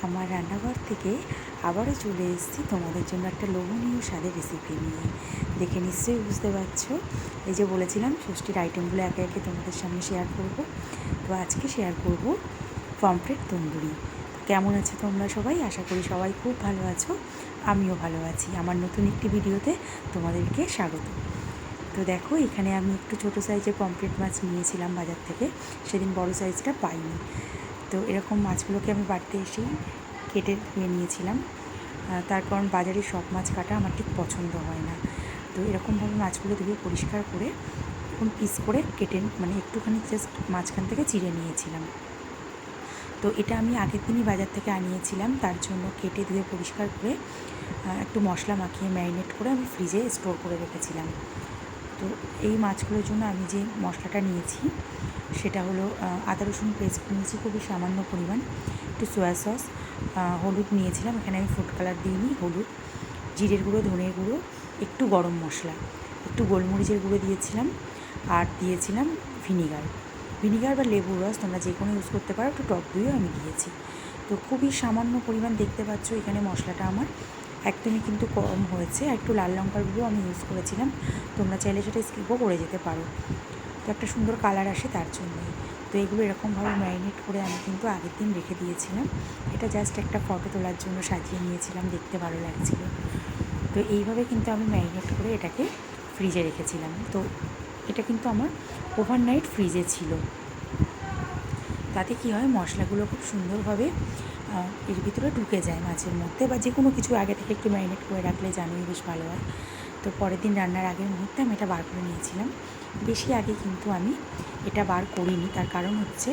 আমার রান্নাঘর থেকে আবারও চলে এসেছি তোমাদের জন্য একটা লোভনীয় স্বাদের রেসিপি নিয়ে। দেখে নিশ্চয়ই বুঝতে পারছো, এই যে বলেছিলাম ষষ্ঠীর আইটেমগুলো একে একে তোমাদের সামনে শেয়ার করব। তো আজকে শেয়ার করব পমফ্রেট তন্দুরি। কেমন আছো তোমরা সবাই? আশা করি সবাই খুব ভালো আছো, আমিও ভালো আছি। আমার নতুন একটি ভিডিওতে তোমাদেরকে স্বাগত। তো দেখো, এখানে আমি একটু ছোটো সাইজের পমফ্রেট মাছ নিয়েছিলাম বাজার থেকে, সেদিন বড় সাইজটা পাইনি। তো এরকম মাছগুলোকে আমি বাড়িতে এসেই কেটে ধুয়ে নিয়েছিলাম, তার কারণ বাজারে সব মাছ কাটা আমার ঠিক পছন্দ হয় না। তো এরকমভাবে মাছগুলো ধুয়ে পরিষ্কার করে এরকম পিস করে কেটে একটুখানি জাস্ট মাঝখান থেকে চিড়ে নিয়েছিলাম। তো এটা আমি আগের দিনই বাজার থেকে আনিয়েছিলাম, তার জন্য কেটে ধুয়ে পরিষ্কার করে একটু মশলা মাখিয়ে ম্যারিনেট করে আমি ফ্রিজে স্টোর করে রেখেছিলাম। তো এই মাছগুলোর জন্য আমি যে মশলাটা নিয়েছি সেটা হলো আদা রসুন পেস্ট নিয়েছি খুবই সামান্য পরিমাণ, একটু সয়া সস, হলুদ নিয়েছিলাম, এখানে আমি ফুড কালার দিইনি, হলুদ, জিরের গুঁড়ো, ধনের গুঁড়ো, একটু গরম মশলা, একটু গোলমরিচের গুঁড়ো দিয়েছিলাম, আর দিয়েছিলাম ভিনিগার বা লেবুর রস, তোমরা যে কোনো ইউজ করতে পারো, একটু টক দইও আমি দিয়েছি। তো খুবই সামান্য পরিমাণ, দেখতে পাচ্ছ এখানে মশলাটা আমার একদমই কিন্তু কম হয়েছে। একটু লাল লঙ্কার গুঁড়ো আমি ইউজ করেছিলাম, তোমরা চাইলে সেটা স্কিপও করে যেতে পারো, তো একটা সুন্দর কালার আসে তার জন্যই। তো এগুলো এরকমভাবে ম্যারিনেট করে আমি কিন্তু আগের দিন রেখে দিয়েছিলাম। এটা জাস্ট একটা ফটো তোলার জন্য সাজিয়ে নিয়েছিলাম, দেখতে ভালো লাগছিল। তো এইভাবে কিন্তু আমি ম্যারিনেট করে এটাকে ফ্রিজে রেখেছিলাম। তো এটা কিন্তু আমার ওভারনাইট ফ্রিজে ছিল। তাতে কী হয়, মশলাগুলো খুব সুন্দরভাবে এর ভিতরে ঢুকে যায় মাছের মধ্যে, বা যে কোনো কিছু আগে থেকে একটু ম্যারিনেট করে রাখলে জানোই বেশ ভালো হয়। তো পরের দিন রান্নার আগের মুহূর্তে আমি এটা বার করে নিয়েছিলাম। বেশি আগে কিন্তু আমি এটা বার করিনি, তার কারণ হচ্ছে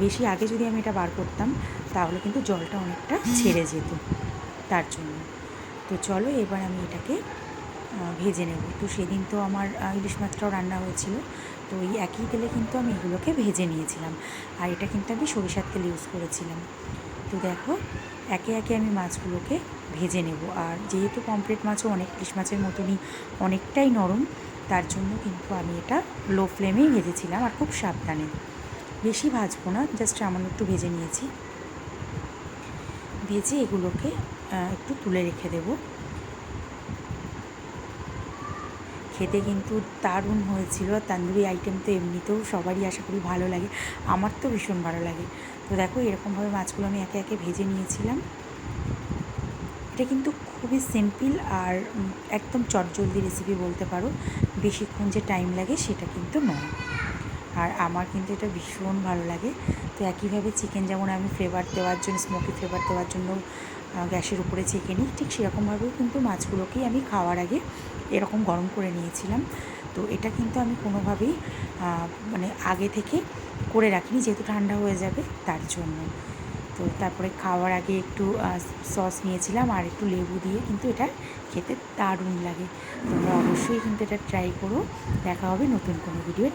বেশি আগে যদি আমি এটা বার করতাম তাহলে কিন্তু জলটা অনেকটা ছেড়ে যেত, তার জন্য। তো চলো এবার আমি এটাকে ভেজে নেব। তো সেদিন তো আমার ইলিশ মাছটাও রান্না হয়েছিল, তো ওই একই তেলে কিন্তু আমি এগুলোকে ভেজে নিয়েছিলাম, আর এটা কিন্তু আমি সরিষার তেল ইউজ করেছিলাম। তো দেখো, একে একে আমি মাছগুলোকে ভেজে নেব। আর যেহেতু পমফ্রেট মাছও অনেক ইলিশ মাছের মতনই অনেকটাই নরম, তার জন্য কিন্তু আমি এটা লো ফ্লেমেই ভেজেছিলাম, আর খুব সাবধানে, বেশি ভাজবো না, জাস্ট সামান্য একটু ভেজে নিয়েছি। ভেজে এগুলোকে একটু তুলে রেখে দেবো। খেতে কিন্তু দারুণ হয়েছিল। তান্দুরি আইটেম তো এমনিতেও সবারই আশা করি ভালো লাগে, আমার তো ভীষণ ভালো লাগে। তো দেখো, এরকমভাবে মাছগুলো আমি একে একে ভেজে নিয়েছিলাম। এটা কিন্তু খুবই সিম্পল আর একদম চটজলদি রেসিপি বলতে পারো, বেশিক্ষণ যে টাইম লাগে সেটা কিন্তু নয়। আর আমার কিন্তু এটা ভীষণ ভালো লাগে। তো একইভাবে চিকেন যেমন আমি ফ্লেভার দেওয়ার জন্য, স্মোকি ফ্লেভার দেওয়ার জন্য গ্যাসের উপরে ছেঁকে নিই, ঠিক সেরকমভাবেও কিন্তু মাছগুলোকেই আমি খাওয়ার আগে এরকম গরম করে নিয়েছিলাম। তো এটা কিন্তু আমি কোনোভাবেই আগে থেকে করে রাখিনি, যেহেতু ঠান্ডা হয়ে যাবে তার জন্য। তো তারপরে খাওয়ার আগে একটু সস নিয়েছিলাম, আর একটু লেবু দিয়ে কিন্তু এটা খেতে দারুণ লাগে। তোমরা অবশ্যই কিন্তু এটা ট্রাই করো। দেখা হবে নতুন কোনো ভিডিও।